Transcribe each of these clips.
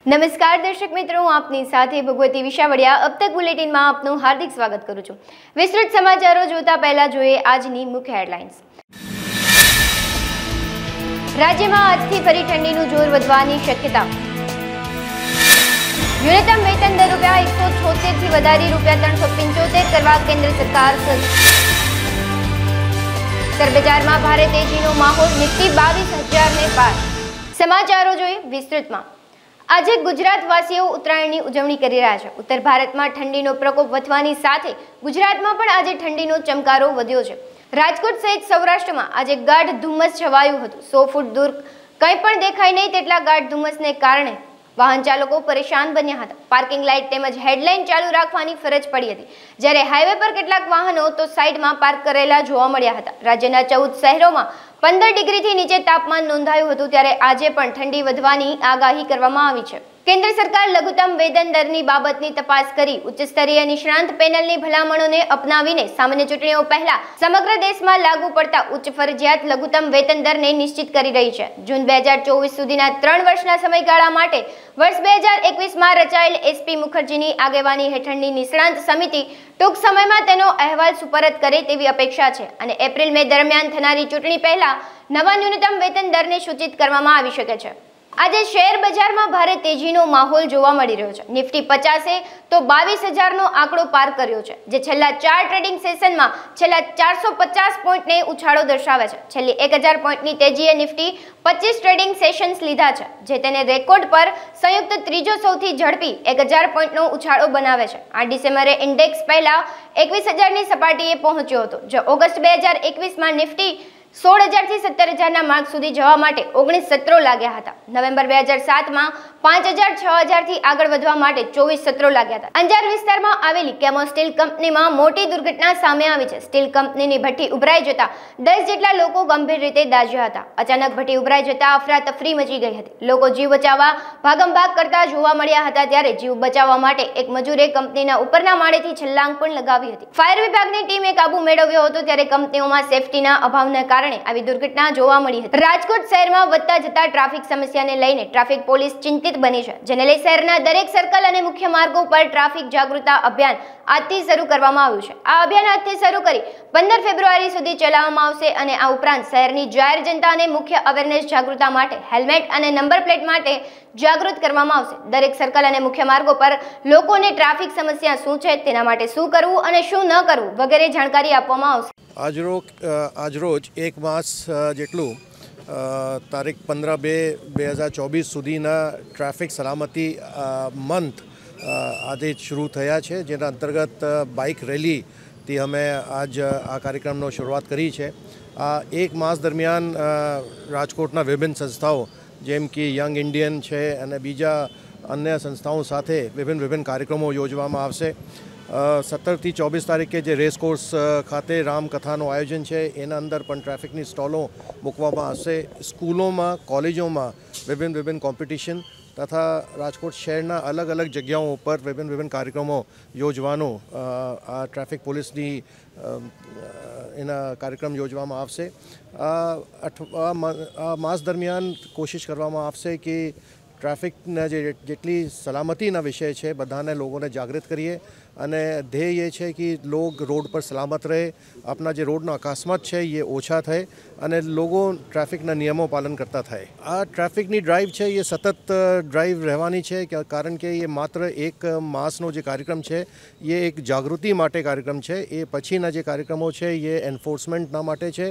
नमस्कार दर्शक मित्रों, आपनी સાથે ભગવતી વિશાવડિયા अब तक बुलेटिन में आपનું हार्दिक स्वागत करूं છું। विस्तृत समाचारों जोता पहला જોઈએ આજની મુખ્ય હેડલાઇન્સ। રાજ્યમાં આજથી ફરી ઠંડીનું જોર વધવાની શક્યતા। ન્યૂનતમ વેતન દર ₹176 થી વધારી ₹375 કરવા કેન્દ્ર સરકાર સજ્જ। શેરબજારમાં ભારે તેજીનો માહોલ, નિફ્ટી 22,000 ને પાર। સમાચારો જોઈએ વિસ્તૃતમાં। આજે ગુજરાતવાસીઓ ઉત્તરાયણની ઉજવણી કરી રહ્યા છે। ઉત્તર ભારતમાં ઠંડીનો પ્રકોપ વધવાની સાથે ગુજરાતમાં પણ આજે ઠંડીનો ચમકારો વધ્યો છે। રાજકોટ સહિત સૌરાષ્ટ્રમાં આજે ગાઢ ધુમ્મસ છવાયું હતું। 100 ફૂટ દૂર કંઈ પણ દેખાય નહીં તેટલા ગાઢ ધુમ્મસને કારણે વાહન ચાલકો પરેશાન બન્યા હતા। પાર્કિંગ લાઇટ તેમજ હેડલાઇન ચાલુ રાખવાની ફરજ પડી હતી, જ્યારે હાઈવે પર કેટલાક વાહનો તો સાઈડમાં પાર્ક કરેલા જોવા મળ્યા હતા। રાજ્યના 14 શહેરોમાં 15 ડિગ્રીથી નીચે તાપમાન નોંધાયું હતું, ત્યારે આજે પણ ઠંડી વધવાની આગાહી કરવામાં આવી છે। કેન્દ્ર સરકાર લઘુત્તમ વેતન દરની બાબતની તપાસ કરી ઉચ્ચ સ્તરીય નિષ્ણાંત પેનલની ભલામણોને અપનાવીને સામાન્ય ચૂંટણીઓ પહેલા સમગ્ર દેશમાં લાગુ પડતા ઉચ્ચ ફરજિયાત લઘુત્તમ વેતન દરને નિશ્ચિત કરી રહી છે। જૂન 2024 સુધીના 3 વર્ષના સમયગાળા માટે વર્ષ 2021માં રચાયેલ એસપી મુખર્જીની આગેવાની હેઠળની નિષ્ણાંત સમિતિ ટૂંક સમયમાં તેનો અહેવાલ સુપરત કરે તેવી અપેક્ષા છે અને એપ્રિલ-મે દરમિયાન થનારી ચૂંટણી પહેલા નવા ન્યૂનતમ વેતન દરને સૂચિત કરવામાં આવી શકે છે। આજે શેર બજારમાં ભારે તેજીનો માહોલ જોવા મળી રહ્યો છે। નિફ્ટી 50 તો 22,000નો આંકડો પાર કર્યો છે, જે છેલ્લા 4 ટ્રેડિંગ સેશનમાં છેલ્લા 450 પોઈન્ટને ઉછાળો દર્શાવે છે। છેલ્લી 1000 પોઈન્ટની તેજીએ નિફ્ટી 25 ટ્રેડિંગ સેશન્સ લીધા છે, જે તેને રેકોર્ડ પર સંયુક્ત ત્રીજો સૌથી ઝડપી 1000 પોઈન્ટનો ઉછાળો બનાવે છે। 8 ડિસેમ્બરે ઇન્ડેક્સ પહેલા 21,000ની સપાટીએ પહોંચ્યો હતો, જે ઓગસ્ટ 2021માં નિફ્ટી 16,000 થી 17,000ના માર્ક સુધી જવા માટે 19 સત્રો લાગ્યા હતા। નવેમ્બર 2007માં 5,000 6,000 થી આગળ વધવા માટે 24 સત્રો લાગ્યા હતા। અંજાર વિસ્તારમાં આવેલી કેમો સ્ટીલ કંપનીમાં મોટી દુર્ઘટના સામે આવી છે। સ્ટીલ કંપનીની ભઠ્ઠી ઉભરાઈ જતા 10 જેટલા લોકો ગંભીર રીતે દાઝ્યા હતા। અચાનક ભઠ્ઠી ઉભરાઈ જતા અફરાતફરી મચી ગઈ હતી। લોકો જીવ બચાવવા ભાગમભાગ કરતા જોવા મળ્યા હતા, ત્યારે જીવ બચાવવા માટે એક મજૂરે કંપનીના ઉપરના માળેથી છલાંગ પણ લગાવી હતી। ફાયર વિભાગની ટીમે કાબુ મેળવ્યો હતો, ત્યારે કંપનીઓમાં સેફટીના અભાવને કારણે આવી દુર્ઘટના જોવા મળી હતી। રાજકોટ શહેરમાં વધતા જતા ટ્રાફિક સમસ્યાને લઈને ટ્રાફિક પોલીસ ચિંતિત બની છે, જેને લઈ શહેરના દરેક સર્કલ અને મુખ્ય માર્ગો પર ટ્રાફિક જાગૃતતા અભિયાન આજથી શરૂ કરવામાં આવ્યું છે। આ અભિયાન આજથી શરૂ કરી 15 ફેબ્રુઆરી સુધી ચલાવવામાં આવશે અને આ ઉપરાંત શહેરની જાહેર જનતાને મુખ્ય અવેરનેસ જાગૃતતા માટે હેલ્મેટ અને નંબર પ્લેટ માટે જાગૃત કરવામાં આવશે। દરેક સર્કલ અને મુખ્ય માર્ગો પર લોકોને ટ્રાફિક સમસ્યા શું છે, તેના માટે શું કરવું અને શું ન કરવું વગેરે જાણકારી આપવામાં આવશે। આજરોજ 1 માસ જેટલું તારીખ 15/2/2024 સુધીના ટ્રાફિક સલામતી મંથ આજે શરૂ થયા છે, જેના અંતર્ગત બાઇક રેલીથી અમે આજ આ કાર્યક્રમનો શરૂઆત કરી છે। આ 1 માસ દરમિયાન રાજકોટના વિભિન્ન સંસ્થાઓ જેમ કે યંગ ઇન્ડિયન છે અને બીજા અન્ય સંસ્થાઓ સાથે વિભિન્ન કાર્યક્રમો યોજવામાં આવશે। 17 થી 24 તારીખે જે રેસકોર્સ ખાતે રામકથાનું આયોજન છે, એના અંદર પણ ટ્રાફિકની સ્ટોલો મૂકવામાં આવશે। સ્કૂલોમાં, કોલેજોમાં વિભિન્ન કોમ્પિટિશન તથા રાજકોટ શહેરના અલગ અલગ જગ્યાઓ ઉપર વિભિન્ન કાર્યક્રમો યોજવાનું આ ટ્રાફિક પોલીસની એના કાર્યક્રમ યોજવામાં આવશે। આ માસ દરમિયાન કોશિશ કરવામાં આવશે કે ટ્રાફિકના જેટલી સલામતીના વિષય છે બધાને લોકોને જાગૃત કરીએ અને ધ્યેય એ છે કે લોગ રોડ પર સલામત રહે, આપણા જે રોડનો અકસ્માત છે એ ઓછા થાય અને લોકો ટ્રાફિકના નિયમો પાલન કરતા થાય। આ ટ્રાફિકની ડ્રાઈવ છે એ સતત ડ્રાઈવ રહેવાની છે, કારણ કે એ માત્ર 1 માસનો જે કાર્યક્રમ છે એ એક જાગૃતિ માટે કાર્યક્રમ છે। એ પછીના જે કાર્યક્રમો છે એ એન્ફોર્સમેન્ટના માટે છે।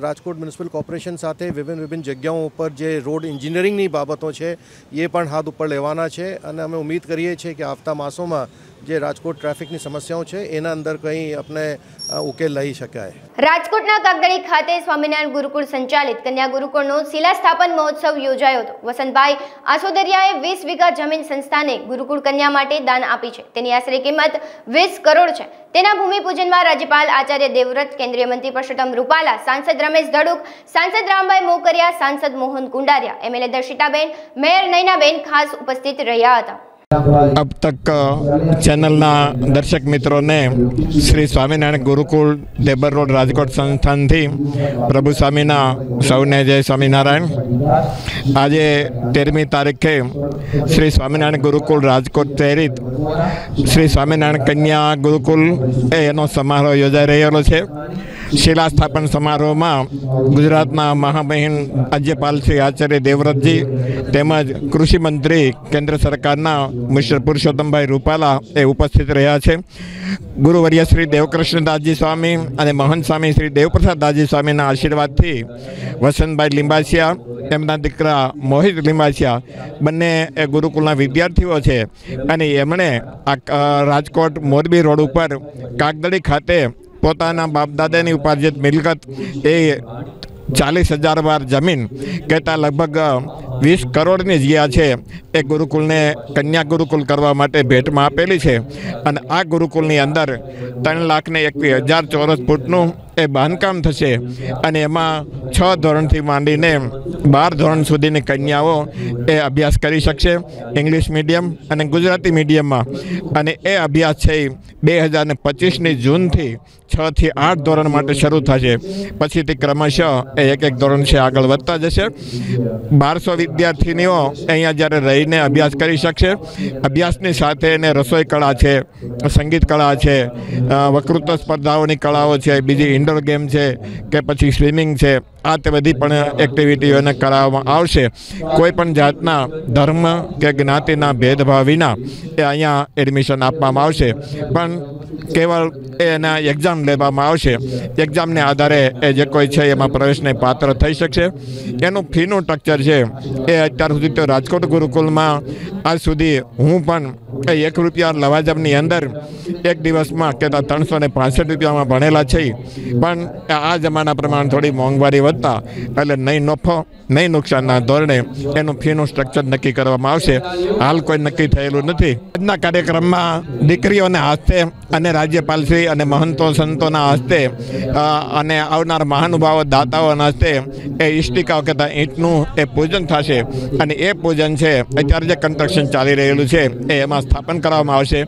રાજકોટ મ્યુનિસિપલ કોર્પોરેશન સાથે વિભિન્ન જગ્યાઓ ઉપર જે રોડ એન્જિનિયરિંગની બાબતો છે એ પણ હાથ ઉપર લેવાના છે અને અમે ઉમ્મીદ કરીએ છીએ કે આવતા માસોમાં જે રાજકોટ ટ્રાફિકની સમસ્યાઓ છે એના અંદર કંઈ આપણે ઉકેલ લઈ શકાય। રાજકોટના કાગદડી ખાતે સ્વામિનારાયણ ગુરુકુળ સંચાલિત કન્યા ગુરુકુળનો શિલાસ્થાપન મહોત્સવ યોજાયો હતો। વસંતભાઈ આસોદરિયાએ 20 વીઘા જમીન સંસ્થાને ગુરુકુળ કન્યા માટે દાન આપી છે। તેની આશરે કિંમત 20 કરોડ છે। તેના ભૂમિપૂજનમાં રાજ્યપાલ આચાર્ય દેવવ્રત, કેન્દ્રીય મંત્રી પરસોત્તમ રૂપાલા, સાંસદ રમેશ ધડુક, સાંસદ રામભાઈ મોકરિયા, સાંસદ મોહન કુંડારિયા, એમએલએ દર્શિતાબેન, મેયર નયનાબેન ખાસ ઉપસ્થિત રહ્યા હતા। अब तक चैनलना दर्शक मित्रों ने श्री स्वामीनारायण गुरुकुल देबर रोड राजकोट संस्थान थी प्रभु स्वामीना सौने जय स्वामीनारायण। आज 13મી તારીખે श्री स्वामीनारायण गुरुकुल राजकोट प्रेरित श्री स्वामीनारायण कन्या गुरुकुल एनो समारोह योजाई रहेलो छे। शिला स्थापन समारोह में गुजरातना महामहिम राज्यपाल श्री आचार्य देवव्रतजी તેમજ કૃષિ મંત્રી કેન્દ્ર સરકારના મિસ્ટર પુરુષોત્તમભાઈ રૂપાલા એ ઉપસ્થિત રહ્યા છે। ગુરુવર્ય શ્રી દેવકૃષ્ણદાસજી સ્વામી અને મહંત સ્વામી શ્રી દેવપ્રસાદદાસજી સ્વામીના આશીર્વાદથી વસંતભાઈ લીંબાસિયા એમના દીકરા મોહિત લીંબાસિયા બંને એ ગુરુકુલના વિદ્યાર્થીઓ છે અને એમણે આ રાજકોટ મોરબી રોડ ઉપર કાગદડી ખાતે પોતાના બાપદાદાની ઉપાર્જિત મિલકત એ 40,000 વાર જમીન કહેતા લગભગ 20 કરોડની જગ્યા છે એ ગુરુકુલને કન્યા ગુરુકુલ કરવા માટે ભેટમાં આપેલી છે અને આ ગુરુકુલની અંદર 3,21,000 ચોરસ ફૂટનું એ બાંધકામ થશે અને એમાં 6 ધોરણથી માંડીને 12 ધોરણ સુધીની કન્યાઓ એ અભ્યાસ કરી શકશે ઇંગ્લિશ મીડિયમ અને ગુજરાતી મીડિયમમાં અને એ અભ્યાસ છે 2025ની જૂનથી 6 થી 8 ધોરણ માટે શરૂ થશે। પછીથી ક્રમશઃ એ એક ધોરણ છે આગળ વધતા જશે। 1200 વિદ્યાર્થીનીઓ અહીંયા જ્યારે રહીને અભ્યાસ કરી શકશે। અભ્યાસની સાથે એને રસોઈ કળા છે, સંગીત કળા છે, વક્તૃત્વ સ્પર્ધાઓની કળાઓ છે, બીજી ઇન્ડોર ગેમ છે કે પછી સ્વિમિંગ છે, આ તે બધી પણ એક્ટિવિટીઓને કરાવવામાં આવશે। કોઈ પણ જાતના ધર્મ કે જ્ઞાતિના ભેદભાવ વિના એ અહીંયા એડમિશન આપવામાં આવશે પણ કેવળ એના એક્ઝામ લેવામાં આવશે। એક્ઝામને આધારે એ જે કોઈ છે એમાં પ્રવેશને પાત્ર થઈ શકશે। એનું ફીનું સ્ટ્રક્ચર છે એ અત્યાર સુધી તો રાજકોટ ગુરુકુલમાં આજ સુધી હું પણ ₹1 લવાજમની અંદર એક દિવસમાં કહેતા 365 રૂપિયામાં ભણેલા છે પણ આ જમાના પ્રમાણે થોડી મોંઘવારી વધતા એટલે નહીં નફો નહીં નુકસાનના ધોરણે એનું ફીનું સ્ટ્રક્ચર નક્કી કરવામાં આવશે। હાલ કોઈ નક્કી થયેલું નથી। આજના કાર્યક્રમમાં દીકરીઓને હસ્તે અને રાજ્યપાલશ્રી અને મહંતો સંતોના હસ્તે અને આવનાર મહાનુભાવો દાતાઓના હસ્તે એ ઇષ્ટિકાઓ કહેતા ઈંટનું એ પૂજન થશે અને એ પૂજન છે અત્યારે જે કન્સ્ટ્રક્શન ચાલી રહેલું છે એ એમાં સ્થાપન કરવામાં આવશે।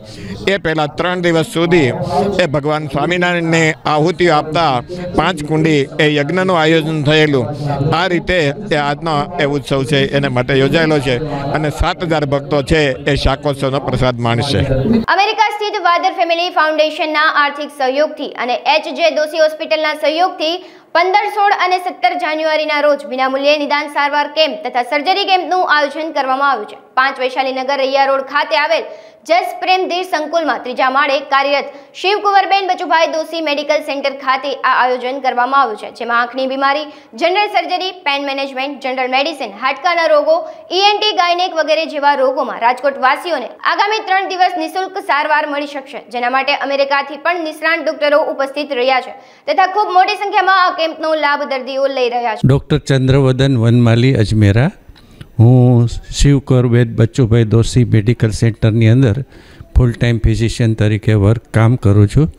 એ પહેલાં 3 દિવસ સુધી એ ભગવાન સ્વામિનારાયણને આહુતિઓ આપતા 5 કુંડી એ યજ્ઞનું આયોજન થયેલું આ રીતે એ આજનો એ ઉત્સવ છે એને માટે યોજાયેલો છે અને 7,000 ભક્તો છે એ શાકોત્સવનો પ્રસાદ માણશે। અમેરિકા સ્થિત વાદર ફેમિલી ફાઉન્ડેશનના આર્થિક સહયોગથી અને એચ.જે. દોશી હોસ્પિટલના સહયોગથી 15, 16 અને 17 જાન્યુઆરીના રોજ વિનામૂલ્યે નિદાન સારવાર કેમ્પ તથા સર્જરી કેમ્પનું આયોજન કરવામાં આવ્યું છે। 5 વૈશાલીનગર રૈયા રોડ ખાતે આવેલ જસ પ્રેમધીર સંકુલમાં 3જા માળે કાર્યરત શિવકુંવરબેન બચુભાઈ દોશી મેડિકલ સેન્ટર ખાતે આ આયોજન કરવામાં આવ્યું છે જેમાં આંખની બીમારી, general surgery, pain management, general medicine, હાડકાના રોગો, ઈએનટી, ગાયનેક વગેરે જેવા રોગોમાં રાજકોટ વાસીઓને આગામી 3 દિવસ નિઃશુલ્ક સારવાર મળી શકશે જેના માટે અમેરિકાથી પણ નિષ્ણાત ડોક્ટરો ઉપસ્થિત રહ્યા છે તથા ખૂબ મોટી સંખ્યામાં આ કેમ્પનો લાભ દર્દીઓ લઈ રહ્યા છે। ડૉક્ટર ચંદ્રવદન વનમાલી અજમેરા, હું શિવકુંવરબેન બચુભાઈ દોશી મેડિકલ સેન્ટરની અંદર ફૂલ ટાઈમ ફિઝિશિયન તરીકે કામ કરું છું।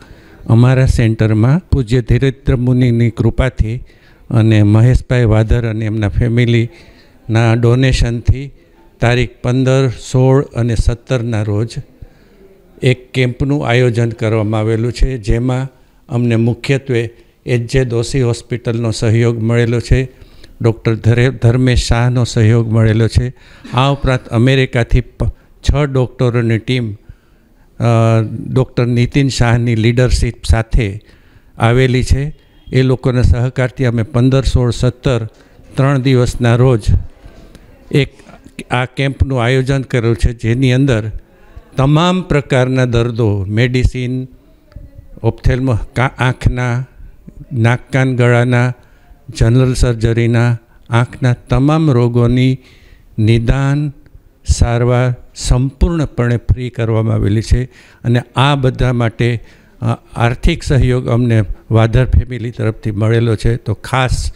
અમારા સેન્ટરમાં પૂજ્ય ધીરેન્દ્ર મુનિની કૃપાથી અને મહેશભાઈ વાધર અને એમના ફેમિલીના ડોનેશનથી તારીખ 15, 16 અને 17ના રોજ એક કેમ્પનું આયોજન કરવામાં આવેલું છે જેમાં અમને મુખ્યત્વે એચ.જે. દોશી હોસ્પિટલનો સહયોગ મળેલો છે, ડૉક્ટર ધર્મેશ શાહનો સહયોગ મળેલો છે। આ ઉપરાંત અમેરિકાથી 6 ડૉક્ટરોની ટીમ ડૉક્ટર નીતિન શાહની લીડરશીપ સાથે આવેલી છે। એ લોકોના સહકારથી અમે 15, 16, 17 3 દિવસના રોજ એક આ કેમ્પનું આયોજન કર્યું છે જેની અંદર તમામ પ્રકારના દર્દો, મેડિસિન, ઓપ્થેલ્મો, આંખના, નાક કાન ગળાના, જનરલ સર્જરીના, આંખના તમામ રોગોની નિદાન સારવાર સંપૂર્ણપણે ફ્રી કરવામાં આવેલી છે અને આ બધા માટે આર્થિક સહયોગ અમને વાધર ફેમિલી તરફથી મળેલો છે। તો ખાસ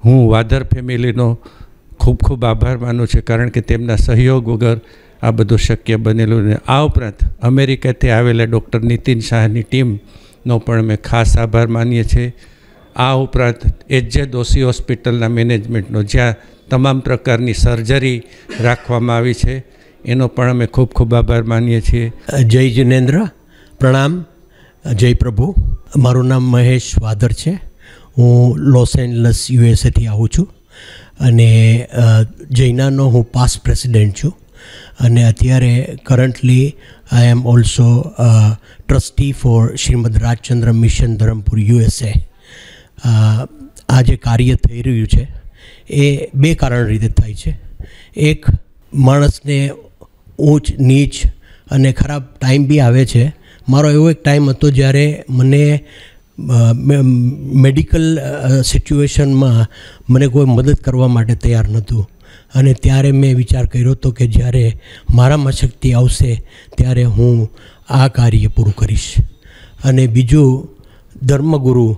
હું વાધર ફેમિલીનો ખૂબ ખૂબ આભાર માનું છું કારણ કે તેમના સહયોગ વગર આ બધું શક્ય બનેલું ને આ ઉપરાંત અમેરિકાથી આવેલા ડૉક્ટર નીતિન શાહની ટીમનો પણ અમે ખાસ આભાર માનીએ છીએ। આ ઉપરાંત એચ.જે. દોશી હોસ્પિટલના મેનેજમેન્ટનો જ્યાં તમામ પ્રકારની સર્જરી રાખવામાં આવી છે એનો પણ અમે ખૂબ ખૂબ આભાર માનીએ છીએ. જય જિનેન્દ્ર, પ્રણામ, જય પ્રભુ. મારું નામ મહેશ વાદર છે. હું લોસ એન્જલસ યુએસએથી આવું છું અને જૈનાનો હું પાસ્ટ પ્રેસિડેન્ટ છું અને અત્યારે currently I am also trustee for Shrimad Rajchandra mission Dharampur USA. આ જે કાર્ય થઈ રહ્યું છે એ બે કારણ રીતે થાય છે. એક, માણસને ઊંચ નીચ અને ખરાબ ટાઈમ બી આવે છે. મારો એવો એક ટાઈમ હતો જ્યારે મને મેડિકલ સિચ્યુએશનમાં મને કોઈ મદદ કરવા માટે તૈયાર નહોતું અને ત્યારે મેં વિચાર કર્યો હતો કે જ્યારે મારામાં શક્તિ આવશે ત્યારે હું આ કાર્ય પૂરું કરીશ. અને બીજું, ધર્મગુરુ,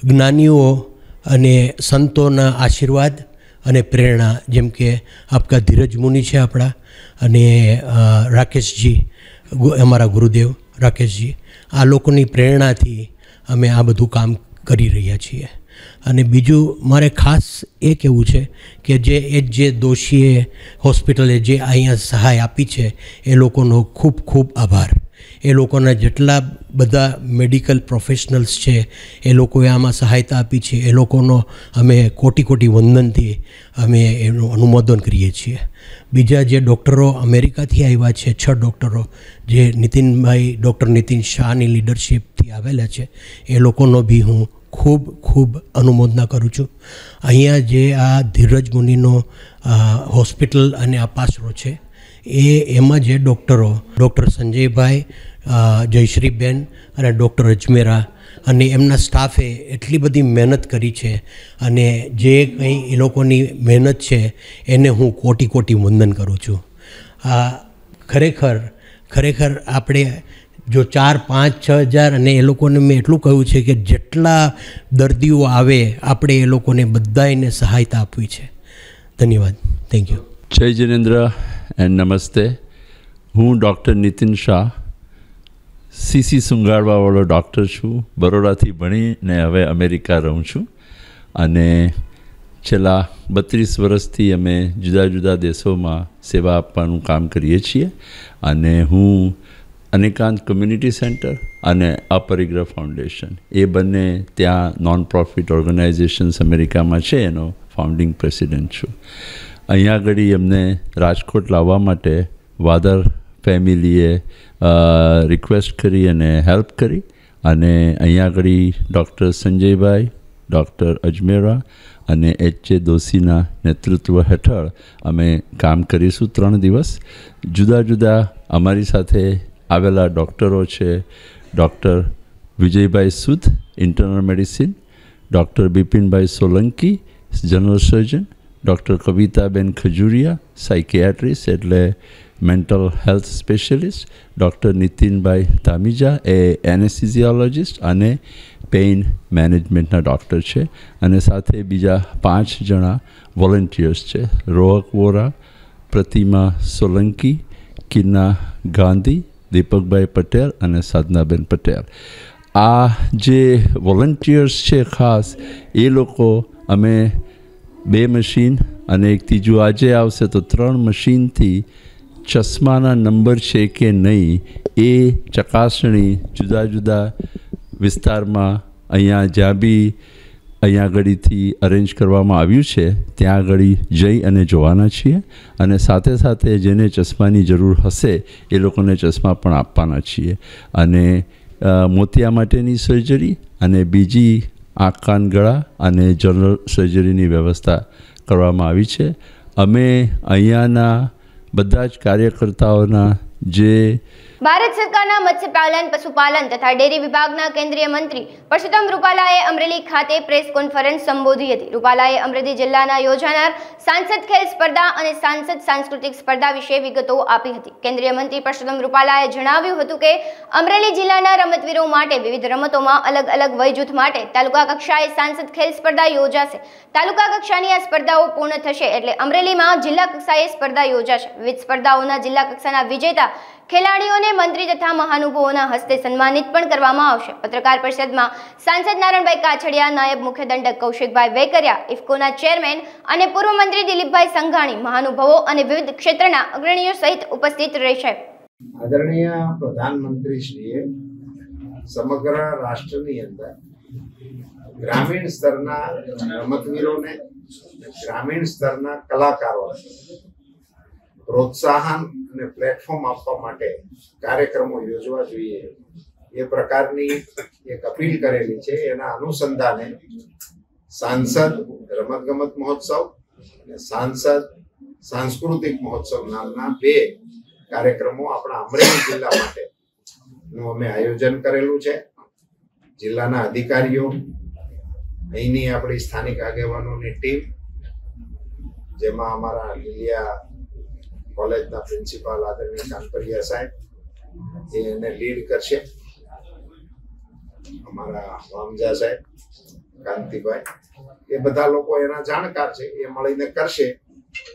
જ્ઞાનીઓ અને સંતોના આશીર્વાદ અને પ્રેરણા, જેમ કે આપકા ધીરજ મુનિ છે આપણા, અને રાકેશજી, અમારા ગુરુદેવ રાકેશજી, આ લોકોની પ્રેરણાથી અમે આ બધું કામ કરી રહ્યા છીએ. અને બીજું મારે ખાસ એ કહેવું છે કે જે દોશીએ હોસ્પિટલે જે અહીંયા સહાય આપી છે એ લોકોનો ખૂબ ખૂબ આભાર. એ લોકોના જેટલા બધા મેડિકલ પ્રોફેશનલ્સ છે એ લોકોએ આમાં સહાયતા આપી છે, એ લોકોનો અમે કોટી કોટી વંદનથી અમે એનું અનુમોદન કરીએ છીએ. બીજા જે ડૉક્ટરો અમેરિકાથી આવ્યા છે, 6 ડૉક્ટરો જે ડૉક્ટર નીતિન શાહની લીડરશિપથી આવેલા છે, એ લોકોનો બી હું ખૂબ ખૂબ અનુમોદના કરું છું. અહીંયા જે આ ધીરજ મુનિનો હોસ્પિટલ અને અપાસરો છે એમાં જે ડૉક્ટરો, ડૉક્ટર સંજયભાઈ, જયશ્રીબેન અને ડૉક્ટર અજમેરા અને એમના સ્ટાફે એટલી બધી મહેનત કરી છે અને જે કંઈ એ લોકોની મહેનત છે એને હું કોટી કોટી વંદન કરું છું. આ ખરેખર આપણે જો 4, 5, 6 હજાર, અને એ લોકોને મેં એટલું કહ્યું છે કે જેટલા દર્દીઓ આવે આપણે એ લોકોને બધાને સહાયતા આપવી છે. ધન્યવાદ. Thank you. Jai Jinendra and namaste. હું ડૉક્ટર નીતિન શાહ, CC સુંગાડવાવાળો ડૉક્ટર છું. બરોડાથી ભણીને હવે અમેરિકા રહું છું અને છેલ્લા 32 વર્ષથી અમે જુદા જુદા દેશોમાં સેવા આપવાનું કામ કરીએ છીએ. અને હું અનેકાંત કમ્યુનિટી સેન્ટર અને અપરિગ્રહ ફાઉન્ડેશન, એ બંને ત્યાં નોન પ્રોફિટ ઓર્ગેનાઇઝેશન્સ અમેરિકામાં છે એનો ફાઉન્ડિંગ પ્રેસિડેન્ટ છું. અહીંયા આગળ એમને રાજકોટ લાવવા માટે વાદર ફેમિલીએ રિક્વેસ્ટ કરી અને હેલ્પ કરી અને અહીંયા આગળ ડૉક્ટર સંજયભાઈ, ડૉક્ટર અજમેરા અને HJ દોશીના નેતૃત્વ હેઠળ અમે કામ કરીશું 3 દિવસ. જુદા જુદા અમારી સાથે આવેલા ડૉક્ટરો છે: doctor Vijaybhai Sud, internal medicine; doctor Bipinbhai Solanki, general surgeon; doctor Kavitaben Khajuria, psychiatrist એટલે mental health specialist; doctor Nitinbhai Dhamija, એ એનેસ્થિઝિયોલોજિસ્ટ અને પેઇન મેનેજમેન્ટના ડૉક્ટર છે. અને સાથે બીજા 5 જણા વોલન્ટિયર્સ છે: રોહક વોરા, પ્રતિમા સોલંકી, કિન્ના ગાંધી, દીપકભાઈ પટેલ અને સાધનાબેન પટેલ. આ જે વોલન્ટિયર્સ છે ખાસ એ લોકો અમે 2 મશીન અને એક ત્રીજું આજે આવશે તો 3 મશીનથી ચશ્માના નંબર છે કે નહીં એ ચકાસણી જુદા જુદા વિસ્તારમાં અહીંયા જ્યાં બી અહીંયા આગળથી અરેન્જ કરવામાં આવ્યું છે ત્યાં આગળ જઈ અને જોવાના છીએ. અને સાથે સાથે જેને ચશ્માની જરૂર હશે એ લોકોને ચશ્મા પણ આપવાના છીએ. અને મોતિયા માટેની સર્જરી અને બીજી આંખ કાન ગળા અને જનરલ સર્જરીની વ્યવસ્થા કરવામાં આવી છે. અમે અહીંયાના બધા જ કાર્યકર્તાઓના જે ભારત સરકારના મત્સ્યપાલન, પશુપાલન તથા ડેરી વિભાગના કેન્દ્રીય મંત્રી પરસોત્તમ રૂપાલાએ અમરેલી ખાતે પ્રેસ કોન્ફરન્સ સંબોધી હતી. રૂપાલાએ અમરેલી જિલ્લાના યોજાનાર સાંસદ ખેલ સ્પર્ધા અને સાંસદ સાંસ્કૃતિક સ્પર્ધા વિશે વિગતો આપી હતી. કેન્દ્રીય મંત્રી પરસોત્તમ રૂપાલાએ જણાવ્યું હતું કે અમરેલી જિલ્લાના રમતવીરો માટે વિવિધ રમતોમાં અલગ અલગ વય જૂથ માટે તાલુકા કક્ષાએ સાંસદ ખેલ સ્પર્ધા યોજાશે. તાલુકા કક્ષાની આ સ્પર્ધાઓ પૂર્ણ થશે એટલે અમરેલીમાં જિલ્લા કક્ષાએ સ્પર્ધા યોજાશે. વિવિધ સ્પર્ધાઓના જિલ્લા કક્ષાના વિજેતા ખેલાડીઓને વિજેતાઓને મંત્રી તથા મહાનુભાવોના હસ્તે સન્માનિત પણ કરવામાં આવશે. પત્રકાર પરિષદમાં સાંસદ નારાયણભાઈ કાછડિયા, નાયબ મુખ્ય દંડક કૌશિકભાઈ વેકરિયા, ઇફકોના ચેરમેન અને પૂર્વ મંત્રી દિલીપભાઈ સંઘાણી, મહાનુભાવો અને વિવિધ ક્ષેત્રના અગ્રણીઓ સહિત ઉપસ્થિત રહેશે. આદરણીય પ્રધાનમંત્રીશ્રીએ સમગ્ર રાષ્ટ્રની અંદર ગ્રામીણ સ્તરના રમતવીરોને, ગ્રામીણ સ્તરના કલાકારોને પ્રોત્સાહન અને પ્લેટફોર્મ આપવા માટે કાર્યક્રમો યોજવા જોઈએ એ પ્રકારની એક અપીલ કરેલી છે. એના અનુસંધાને સાંસદ રમતગમત મહોત્સવ અને સાંસદ સાંસ્કૃતિક મહોત્સવ નામના 2 કાર્યક્રમો આપણા અમરેલી જિલ્લા માટે નું અમે આયોજન કરેલું છે. જિલ્લાના અધિકારીઓ, અહીંની આપણી સ્થાનિક આગેવાનોની ટીમ, જેમાં અમારા લીલિયા કોલેજના પ્રિન્સિપાલ આદરણીય કાનપરિયા સાહેબ એને લીડ કરશે, અમારા વામજા સાહેબ, કાંતિભાઈ, એ બધા લોકો એના જાણકાર છે, એ મળીને કરશે.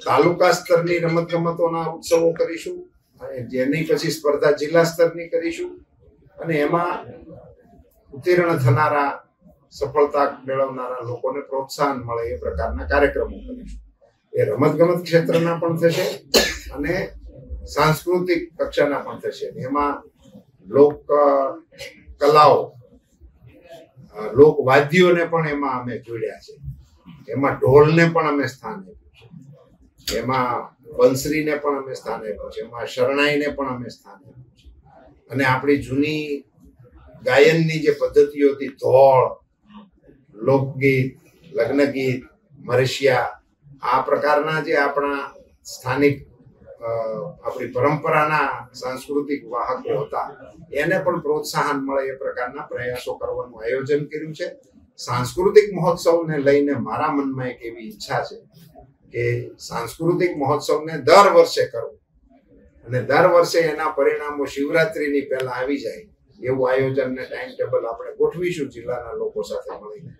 તાલુકા સ્તરની રમતગમતોના ઉત્સવો કરીશું, જેની પછી સ્પર્ધા જિલ્લા સ્તરની કરીશું અને એમાં ઉત્તીર્ણ થનારા, સફળતા મેળવનારા લોકોને પ્રોત્સાહન મળે એ પ્રકારના કાર્યક્રમો કરીશું. એ રમતગમત ક્ષેત્રના પણ થશે અને સાંસ્કૃતિક કક્ષાના પણ થશે. એમાં લોક કલાઓ, લોક વાદ્યોને પણ એમાં અમે જોડ્યા છે. એમાં ઢોલને પણ અમે સ્થાન આપ્યું છે, એમાં બંસરીને પણ અમે સ્થાન આપ્યું છે, એમાં શરણાઈને પણ અમે સ્થાન આપ્યું છે. અને આપણી જૂની ગાયનની જે પદ્ધતિઓ હતી, ધોળ, લોકગીત, લગ્નગીત, મરશિયા, આ પ્રકારના જે આપણા સ્થાનિક આપણી પરંપરાના સાંસ્કૃતિક વાહકો હતા એને પણ પ્રોત્સાહન મળે એ પ્રકારના પ્રયાસો કરવાનું આયોજન કર્યું છે. સાંસ્કૃતિક મહોત્સવને લઈને મારા મનમાં એક એવી ઈચ્છા છે કે સાંસ્કૃતિક મહોત્સવને દર વર્ષે કરવું અને દર વર્ષે એના પરિણામો શિવરાત્રીની પહેલા આવી જાય એવું આયોજન ને ટાઈમ ટેબલ આપણે ગોઠવીશું જિલ્લાના લોકો સાથે મળીને.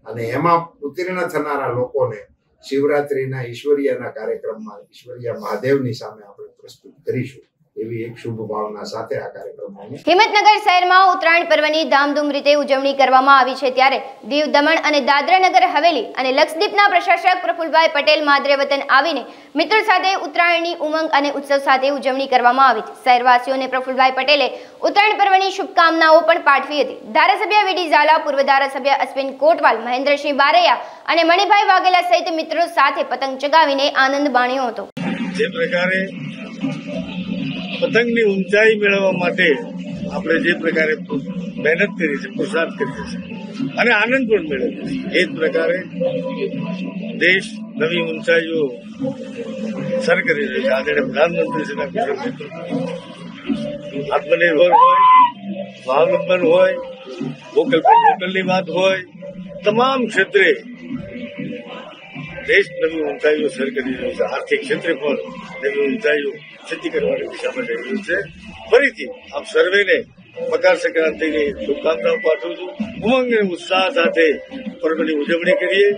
અને એમાં ઉત્તીર્ણ થનારા લોકોને શિવરાત્રીના ઈશ્વરીયના કાર્યક્રમમાં ઈશ્વરીય મહાદેવની સામે આપણે પ્રસ્તુત કરીશું એવી એક શુભ ભાવના સાથે આ કાર્યક્રમમાં. હિંમતનગર શહેરમાં ઉત્તરાયણ પર્વની ધામધૂમ રીતે ઉજવણી કરવામાં આવી છે. ત્યારે દીવ, દમણ અને દાદરા નગર હવેલી અને લક્ષદ્વીપના પ્રશાસક પ્રફુલભાઈ પટેલ માદરે વતન આવીને મિત્રો સાથે ઉત્તરાયણની ઉમંગ અને ઉત્સવ સાથે ઉજવણી કરવામાં આવી છે. શહેરવાસીઓને પ્રફુલભાઈ પટેલે ઉત્તરાયણ પર્વની શુભકામનાઓ પણ પાઠવી હતી. ધારાસભ્ય વીડી ઝાલા, પૂર્વ ધારાસભ્ય અશ્વિન કોટવાલ, મહેન્દ્રસિંહ બારૈયા અને મણિભાઈ વાઘેલા સહિત મિત્રો સાથે પતંગ ચગાવીને આનંદ માણ્યો હતો. જે પ્રકારે પતંગની ઊંચાઈ મેળવવા માટે આપણે જે પ્રકારે મહેનત કરી છે, પુરુષાર્થ કરીએ છીએ અને આનંદ પણ મેળવીએ છીએ, એ જ પ્રકારે દેશ નવી ઊંચાઈઓ સર કરી રહ્યો છે. આદરણીય પ્રધાનમંત્રીશ્રીના કુશળ નેતૃત્વ, આત્મનિર્ભર હોય, સ્વાવલંબન હોય, વોકલ ફોર લોકલની વાત હોય, તમામ ક્ષેત્રે દેશ નવી ઊંચાઈઓ સર કરી રહ્યો છે. આર્થિક ક્ષેત્રે પણ નવી ઊંચાઈઓ સિદ્ધિ કરવાની દિશામાં જઈ રહ્યું છે. ફરીથી આપ સર્વેને મકર સંક્રાંતિની શુભકામનાઓ પાઠવું છું. ઉમંગ અને ઉત્સાહ સાથે પર્વની ઉજવણી કરીએ.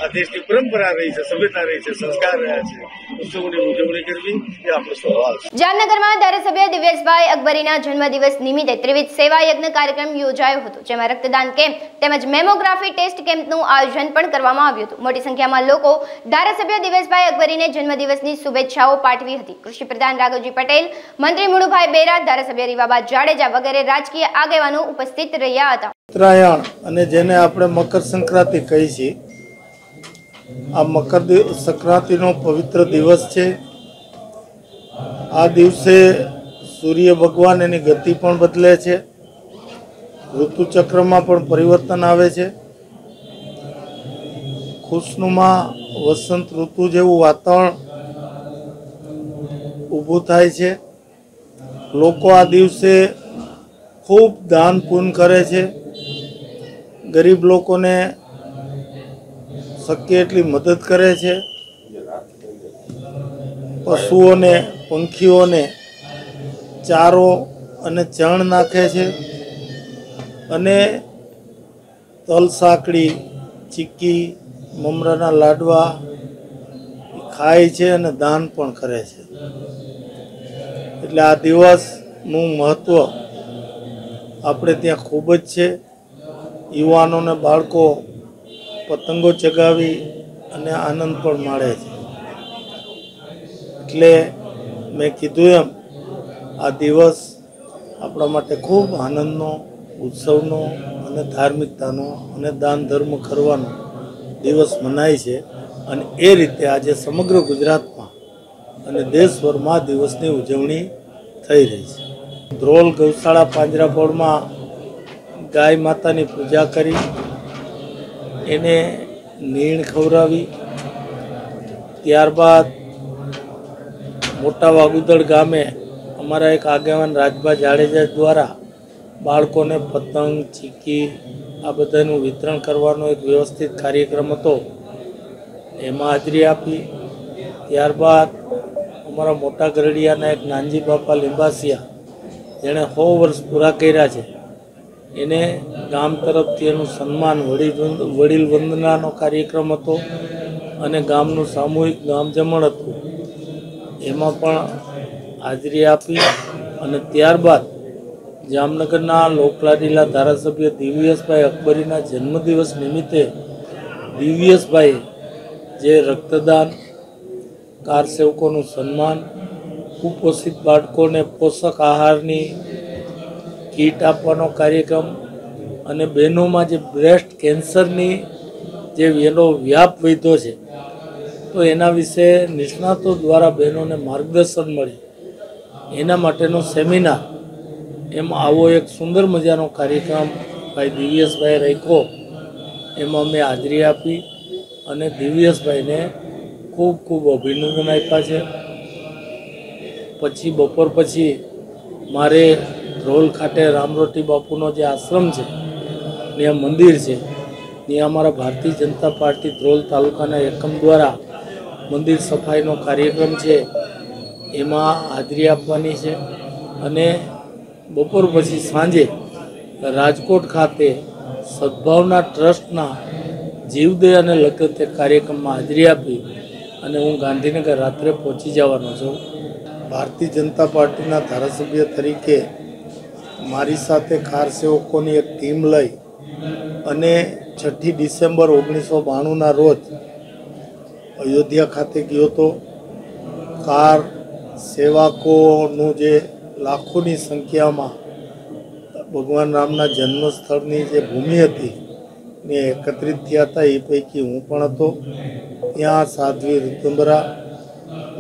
આ દેશની પરંપરા રહી છે, સભ્યતા રહી છે, સંસ્કાર રહ્યા છે. ઉત્સવોની ઉજવણી કરવી એ આપણો સ્વભાવ છે. જામનગરમાં ધારાસભ્ય દિવ્યેશભાઈ અકબરીના જન્મદિવસ નિમિત્તે ત્રિવિધ સેવા યજ્ઞ કાર્યક્રમ યોજાયો હતો, જેમાં રક્તદાન કેમ્પ તેમજ મેમોગ્રાફી ટેસ્ટ કેમ્પનું આયોજન પણ કરવામાં આવ્યું હતું. મોટી સંખ્યામાં લોકો ધારાસભ્ય દિવ્યેશભાઈ અકબરીને જન્મદિવસની શુભેચ્છાઓ પાઠવી હતી. કૃષિ પ્રધાન રાઘવજી પટેલ, મંત્રી મુળુભાઈ બેરા, ધારાસભ્ય રીવાબા જાડેજા વગેરે રાજકીય આગેવાનો ઉપસ્થિત રહ્યા હતા. ઉત્તરાયણ અને જેને આપણે મકર સંક્રાંતિ કહી છીએ, આ મકર સંક્રાંતિનો પવિત્ર દિવસ છે. આ દિવસે સૂર્ય ભગવાન એની ગતિ પણ બદલે છે, ઋતુચક્રમાં પણ પરિવર્તન આવે છે. ખુશનુમા વસંત ઋતુ જેવું વાતાવરણ ઊભું થાય છે. લોકો આ દિવસે ખૂબ દાન પુણ્ય કરે છે. ગરીબ લોકોને શક્ય એટલી મદદ કરે છે. પશુઓને, પંખીઓને ચારો અને ચણ નાખે છે અને તલ સાંકળી, ચીક્કી, મમરાના લાડવા ખાય છે અને દાન પણ કરે છે. એટલે આ દિવસ નું મહત્ત્વ આપણે ત્યાં ખૂબ જ છે. યુવાનો અને બાળકો પતંગો ચગાવી અને આનંદ પણ માણે છે. એટલે મેં કીધું એમ આ દિવસ આપણા માટે ખૂબ આનંદનો, ઉત્સવનો અને ધાર્મિકતાનો અને દાન ધર્મ કરવાનો દિવસ મનાય છે. અને એ રીતે આજે સમગ્ર ગુજરાતમાં અને દેશભરમાં આ દિવસની ઉજવણી થઈ રહી છે. ધ્રોલ ગૌશાળા પાંજરાપોળમાં ગાય માતાની પૂજા કરી, એને નીણ ખવડાવી, ત્યારબાદ મોટા વાગુદળ ગામે અમારા એક આગેવાન રાજભા જાડેજા દ્વારા બાળકોને પતંગ, ચીકી આ બધાનું વિતરણ કરવાનો એક વ્યવસ્થિત કાર્યક્રમ હતો. એમાં હાજરી આપી. ત્યારબાદ અમારા મોટા ગરડિયાના એક નાનજી બાપા લીંબાસિયા, જેણે 100 વર્ષ પૂરા કર્યા છે, એને ગામ તરફથી એનું સન્માન, વડીલ વંદનાનો કાર્યક્રમ હતો અને ગામનું સામૂહિક ગામ જમણ હતું. એમાં પણ હાજરી આપી. અને ત્યારબાદ જામનગરના લોકલાડીલા ધારાસભ્ય દિવ્યેશભાઈ અકબરીના જન્મદિવસ નિમિત્તે દિવ્યેશભાઈએ જે રક્તદાન, કાર સેવકોનું સન્માન, કુપોષિત બાળકોને પોષક આહારની કીટ આપવાનો કાર્યક્રમ અને બહેનોમાં જે બ્રેસ્ટ કેન્સરની જે એનો વ્યાપ વધ્યો છે તો એના વિશે નિષ્ણાતો દ્વારા બહેનોને માર્ગદર્શન મળે એના માટેનો સેમિનાર, એમ આવો એક સુંદર મજાનો કાર્યક્રમ ભાઈ દિવ્યેશભાઈ રાખ્યો. એમાં મેં હાજરી આપી અને દિવ્યેશભાઈને ખૂબ ખૂબ અભિનંદન આપ્યા છે. પછી બપોર પછી મારે ધ્રોલ ખાતે રામરોટી બાપુનો જે આશ્રમ છે, ત્યાં મંદિર છે, ત્યાં અમારા ભારતીય જનતા પાર્ટી ધ્રોલ તાલુકાના એકમ દ્વારા મંદિર સફાઈનો કાર્યક્રમ છે, એમાં હાજરી આપવાની છે. અને બપોર પછી સાંજે રાજકોટ ખાતે સદભાવના ટ્રસ્ટના જીવદયા અને લગતે કાર્યક્રમમાં હાજરી આપી અને હું ગાંધીનગર રાત્રે પહોંચી જવાનો છું. ભારતીય જનતા પાર્ટીના ધારાસભ્ય તરીકે મારી સાથે કાર સેવકોની એક ટીમ લઈ અને 6 ડિસેમ્બર 1992ના રોજ અયોધ્યા ખાતે ગયો હતો. કાર સેવકોનું જે લાખોની સંખ્યામાં ભગવાન રામના જન્મસ્થળની જે ભૂમિ હતી ને એકત્રિત થયા હતા, એ પૈકી હું પણ હતો. ત્યાં સાધ્વી ઋતુંબરા,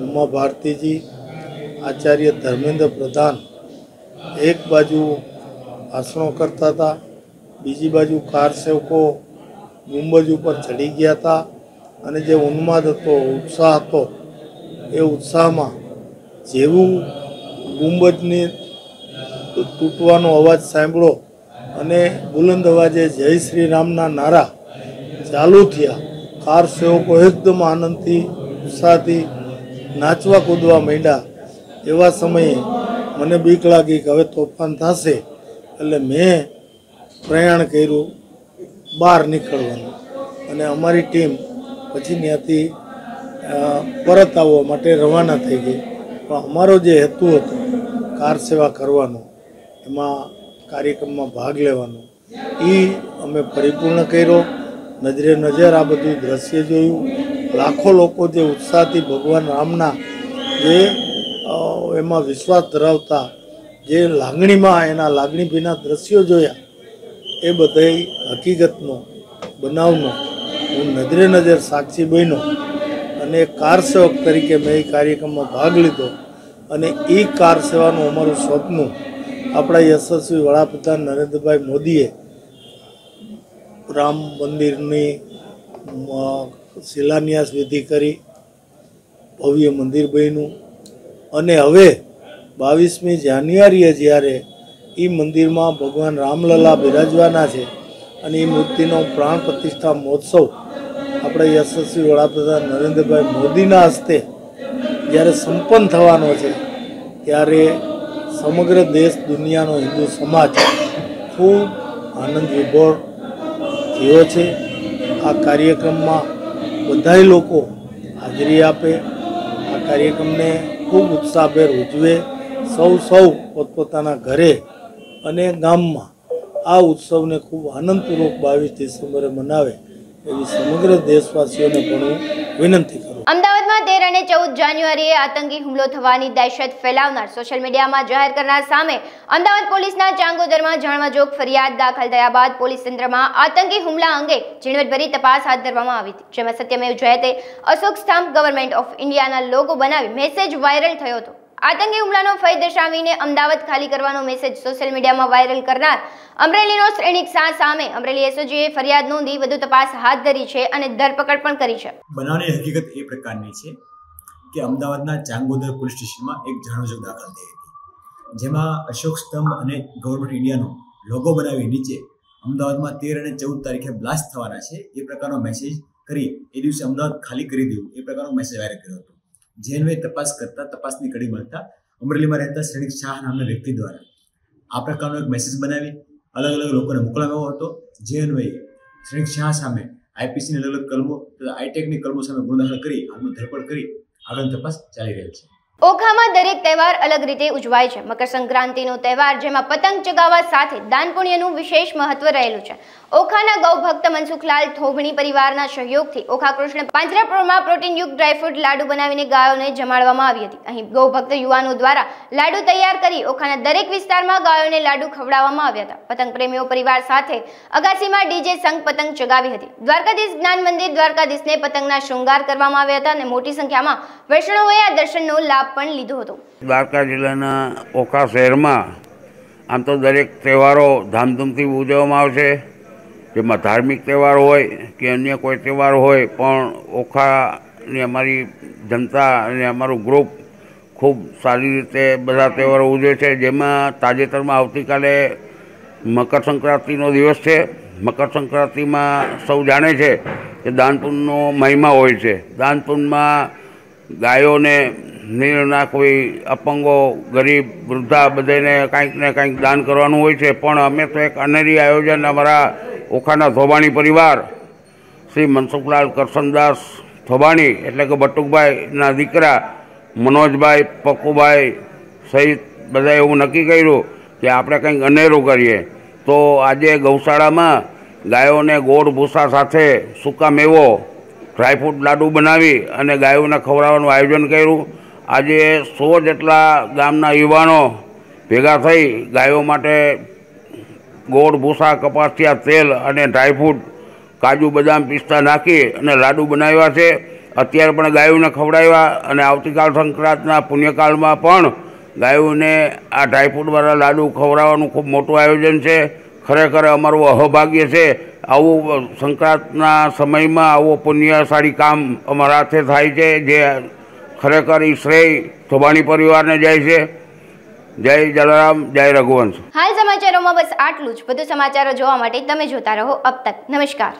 ઉમા ભારતીજી, આચાર્ય ધર્મેન્દ્ર પ્રધાન એક બાજુ ભાષણો કરતા હતા, બીજી બાજુ કાર સેવકો ગુંબજ ઉપર ચડી ગયા હતા. અને જે ઉન્માદ હતો, ઉત્સાહ હતો, એ ઉત્સાહમાં જેવું ગુંબજની તૂટવાનો અવાજ સાંભળો અને બુલંદ અવાજે જય શ્રી રામના નારા ચાલુ થયા, કાર સેવકો એકદમ આનંદથી, ઉત્સાહથી નાચવા કૂદવા માંડ્યા. એવા સમયે મને બીક લાગી કે હવે તોફાન થશે, એટલે મેં પ્રયાણ કર્યું બહાર નીકળવાનું. અને અમારી ટીમ પછી ત્યાંથી પરત આવવા માટે રવાના થઈ ગઈ. પણ અમારો જે હેતુ હતો કાર સેવા કરવાનો, એમાં કાર્યક્રમમાં ભાગ લેવાનો, એ અમે પરિપૂર્ણ કર્યો. નજરે નજર આ બધું દ્રશ્ય જોયું. લાખો લોકો જે ઉત્સાહથી ભગવાન રામના જે એમાં વિશ્વાસ ધરાવતા, જે લાગણીમાં એના લાગણીભીના દ્રશ્યો જોયા, એ બધા હકીકતનો, બનાવનો હું નજરે નજર સાક્ષી બન્યો. અને કાર સેવક તરીકે મેં એ કાર્યક્રમમાં ભાગ લીધો. અને એ કાર સેવાનું અમારું સ્વપ્ન આપણા યશસ્વી વડાપ્રધાન નરેન્દ્રભાઈ મોદીએ રામ મંદિરની શિલાન્યાસ વિધિ કરી, ભવ્ય મંદિર બન્યું. અને હવે 22મી જાન્યુઆરીએ જ્યારે એ મંદિરમાં ભગવાન રામલલા બિરાજવાના છે અને એ મૂર્તિનો પ્રાણ પ્રતિષ્ઠા મહોત્સવ આપણા યશસ્વી વડાપ્રધાન નરેન્દ્રભાઈ મોદીના હસ્તે જ્યારે સંપન્ન થવાનો છે, ત્યારે સમગ્ર દેશ દુનિયાનો હિન્દુ સમાજ ખૂબ આનંદ વિભોર થયો છે. આ કાર્યક્રમમાં બધાય લોકો હાજરી આપે, આ કાર્યક્રમને ખૂબ ઉત્સાહભેર ઉજવે, સૌ પોતપોતાના ઘરે અને ગામમાં આ ઉત્સવને ખૂબ આનંદપૂર્વક 22 ડિસેમ્બરે મનાવે એવી સમગ્ર દેશવાસીઓને પણ હું વિનંતી કરું. અમદાવાદમાં 13 અને 14 જાન્યુઆરીએ આતંકી હુમલો થવાની દહેશત ફેલાવનાર સોશિયલ મીડિયામાં જાહેર કરનાર સામે અમદાવાદ પોલીસના ચાંગોદરમાં જાણવાજોગ ફરિયાદ દાખલ થયા બાદ પોલીસ તંત્રમાં આતંકી હુમલા અંગે ઝીણવટભરી તપાસ હાથ ધરવામાં આવી હતી, જેમાં સત્યમેવ જયતે અશોક સ્તંભ ગવર્મેન્ટ ઓફ ઇન્ડિયાના લોગો બનાવી મેસેજ વાયરલ થયો હતો. આતંકી હુમલાનો ભય દર્શાવીને અમદાવાદ ખાલી કરવાનો મેસેજ સોશિયલ મીડિયામાં વાયરલ કરનાર અમરેલીનો શ્રેણીક શાહ સામે અમરેલી એસઓજીએ ફરિયાદ નોંધી વધુ તપાસ હાથ ધરી છે અને ધરપકડ પણ કરી છે. બનાવની હકીકત એ પ્રકારની છે કે અમદાવાદના ચાંગોદર પોલીસ સ્ટેશનમાં એક જાણવાજોગ દાખલ થઈ હતી, જેમાં અશોક સ્તંભ અને ગવર્મેન્ટ ઇન્ડિયાનો લોગો બનાવી નીચે અમદાવાદમાં 13 અને 14 તારીખે બ્લાસ્ટ થવાના છે એ પ્રકારનો મેસેજ કરી એ દિવસે અમદાવાદ ખાલી કરી દેવું એ પ્રકારનો મેસેજ વાયરલ કર્યો હતો. જેને તપાસ કરતા તપાસની કડી મળતા અમરેલીમાં રહેતા શ્રેણીક શાહ નામના વ્યક્તિ દ્વારા આ પ્રકારનો એક મેસેજ બનાવી અલગ અલગ લોકોને મોકલાવ્યો હતો. જે અન્વયે શ્રેણીક શાહ સામે આઈપીસીની અલગ અલગ કલમો તથા આઈટેકની કલમો સામે ગુનો દાખલ કરી હાલમાં ધરપકડ કરી આગળની તપાસ ચાલી રહી છે. ઓખામાં દરેક તહેવાર અલગ રીતે ઉજવાય છે. મકર સંક્રાંતિનો તહેવાર જેમાં પતંગ ચગાવવા સાથે દાન પુણ્યનું વિશેષ મહત્વ રહેલું છે. ઓખાના ગૌ ભક્ત મનસુખલાલ થોભણી પરિવારના સહયોગથી ઓખા કૃષ્ણ પાંજરાપોળમાં પ્રોટીનયુક્ત ડ્રાયફ્રૂટ લાડુ બનાવીને ગાયોને જમાડવામાં આવી હતી. અહીં ગૌ ભક્ત યુવાનો દ્વારા લાડુ તૈયાર કરી ઓખાના દરેક વિસ્તારમાં ગાયોને લાડુ ખવડાવવામાં આવ્યા હતા. પતંગ પ્રેમીઓ પરિવાર સાથે અગાસીમાં ડીજે સંગ પતંગ ચગાવી હતી. દ્વારકાધીશ જ્ઞાન મંદિર દ્વારકાધીશને પતંગના શૃંગાર કરવામાં આવ્યા હતા અને મોટી સંખ્યામાં વૈષ્ણવોએ આ દર્શનનો લાભ પણ લીધો હતો. દ્વારકા જિલ્લાના ઓખા શહેરમાં આમ તો દરેક તહેવારો ધામધૂમથી ઉજવવામાં આવશે, જેમાં ધાર્મિક તહેવાર હોય કે અન્ય કોઈ તહેવાર હોય, પણ ઓખાની અમારી જનતા અને અમારું ગ્રુપ ખૂબ સારી રીતે બધા તહેવારો ઉજવે છે. જેમાં તાજેતરમાં આવતીકાલે મકર સંક્રાંતિનો દિવસ છે. મકર સંક્રાંતિમાં સૌ જાણે છે કે દાનપુણ્યનો મહિમા હોય છે. દાનપુણ્યમાં ગાયોને નિર્ણય કોઈ અપંગો ગરીબ વૃદ્ધા બધાને કાંઈક ને કાંઈક દાન કરવાનું હોય છે. પણ અમે તો એક અનેરી આયોજન અમારા ઓખાના થોબાણી પરિવાર શ્રી મનસુખલાલ કરશનદાસ થોબાણી એટલે કે બટુકભાઈના દીકરા મનોજભાઈ પક્કુભાઈ સહિત બધાએ એવું નક્કી કર્યું કે આપણે કંઈક અનેરું કરીએ. તો આજે ગૌશાળામાં ગાયોને ગોળ ભૂસા સાથે સૂકા મેવો ડ્રાયફ્રૂટ લાડુ બનાવી અને ગાયોને ખવડાવવાનું આયોજન કર્યું. આજે 100 જેટલા ગામના યુવાનો ભેગા થઈ ગાયો માટે ગોળ ભૂસા કપાસિયા તેલ અને ડ્રાયફ્રૂટ કાજુ બદામ પિસ્તા નાખી અને લાડુ બનાવ્યા છે. અત્યારે પણ ગાયોને ખવડાવ્યા અને આવતીકાલ સંક્રાંતના પુણ્યકાળમાં પણ ગાયોને આ ડ્રાયફ્રૂટવાળા લાડુ ખવડાવવાનું ખૂબ મોટું આયોજન છે. ખરેખર અમારું અહોભાગ્ય છે. આવું સંક્રાંતના સમયમાં આવો પુણ્યશાળી કામ અમારા હાથે થાય છે, જે ખરેખર એ શ્રેય થોબાણી પરિવારને જાય છે. જય જલારામ, જય રઘુવંશ. હાલ સમાચારોમાં બસ આટલું જ. વધુ સમાચારો જોવા માટે તમે જોતા રહો અબ તક. નમસ્કાર.